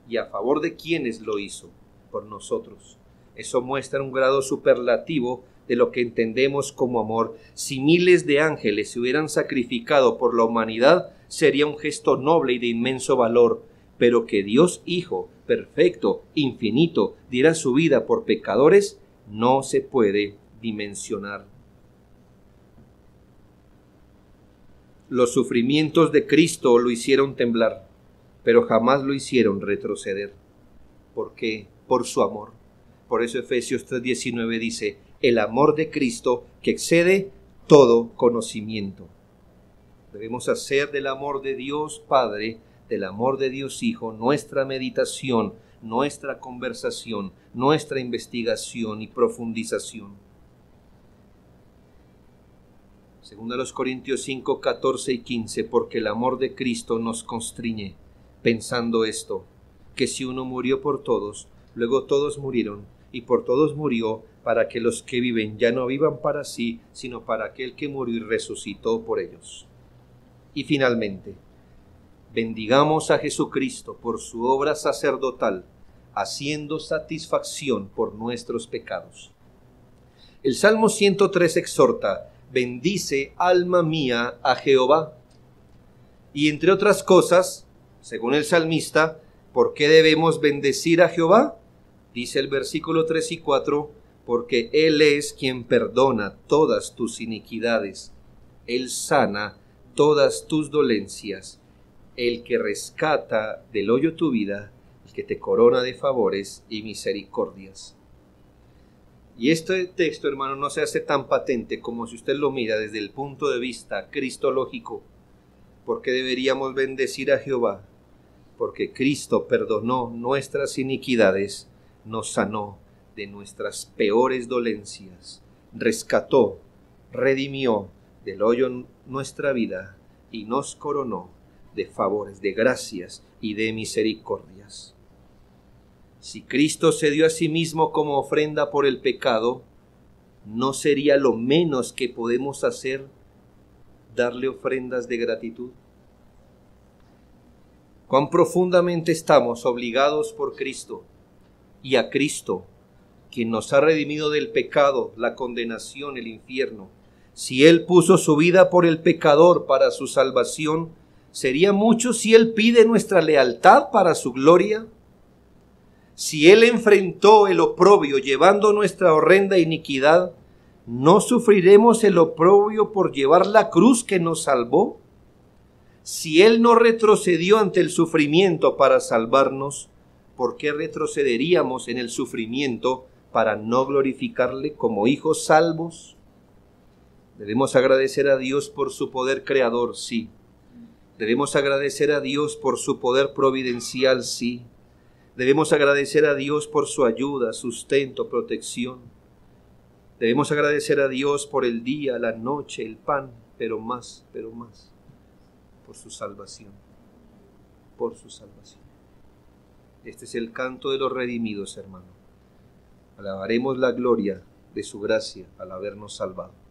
y a favor de quiénes lo hizo, por nosotros. Eso muestra un grado superlativo de lo que entendemos como amor. Si miles de ángeles se hubieran sacrificado por la humanidad, sería un gesto noble y de inmenso valor, pero que Dios Hijo, perfecto, infinito, diera su vida por pecadores, no se puede dimensionar. Los sufrimientos de Cristo lo hicieron temblar, pero jamás lo hicieron retroceder. ¿Por qué? Por su amor. Por eso Efesios 3:19 dice, el amor de Cristo que excede todo conocimiento. Debemos hacer del amor de Dios Padre, del amor de Dios Hijo, nuestra meditación, nuestra conversación, nuestra investigación y profundización. Según a los Corintios 5, 14 y 15, porque el amor de Cristo nos constriñe, pensando esto, que si uno murió por todos, luego todos murieron, y por todos murió, para que los que viven ya no vivan para sí, sino para aquel que murió y resucitó por ellos. Y finalmente, bendigamos a Jesucristo por su obra sacerdotal, haciendo satisfacción por nuestros pecados. El Salmo 103 exhorta, bendice alma mía a Jehová. Y entre otras cosas, según el salmista, ¿por qué debemos bendecir a Jehová? Dice el versículo 3 y 4, porque Él es quien perdona todas tus iniquidades, Él sana todas tus dolencias, el que rescata del hoyo tu vida, el que te corona de favores y misericordias. Y este texto, hermano, no se hace tan patente como si usted lo mira desde el punto de vista cristológico. ¿Por qué deberíamos bendecir a Jehová? Porque Cristo perdonó nuestras iniquidades, nos sanó de nuestras peores dolencias, rescató, redimió del hoyo nuestra vida y nos coronó de favores, de gracias y de misericordias. Si Cristo se dio a sí mismo como ofrenda por el pecado, ¿no sería lo menos que podemos hacer darle ofrendas de gratitud? Cuán profundamente estamos obligados por Cristo y a Cristo, quien nos ha redimido del pecado, la condenación, el infierno. Si Él puso su vida por el pecador para su salvación, ¿sería mucho si Él pide nuestra lealtad para su gloria? Si Él enfrentó el oprobio llevando nuestra horrenda iniquidad, ¿no sufriremos el oprobio por llevar la cruz que nos salvó? Si Él no retrocedió ante el sufrimiento para salvarnos, ¿por qué retrocederíamos en el sufrimiento para no glorificarle como hijos salvos? Debemos agradecer a Dios por su poder creador, sí. Debemos agradecer a Dios por su poder providencial, sí. Debemos agradecer a Dios por su ayuda, sustento, protección. Debemos agradecer a Dios por el día, la noche, el pan, pero más, por su salvación, por su salvación. Este es el canto de los redimidos, hermano. Alabaremos la gloria de su gracia al habernos salvado.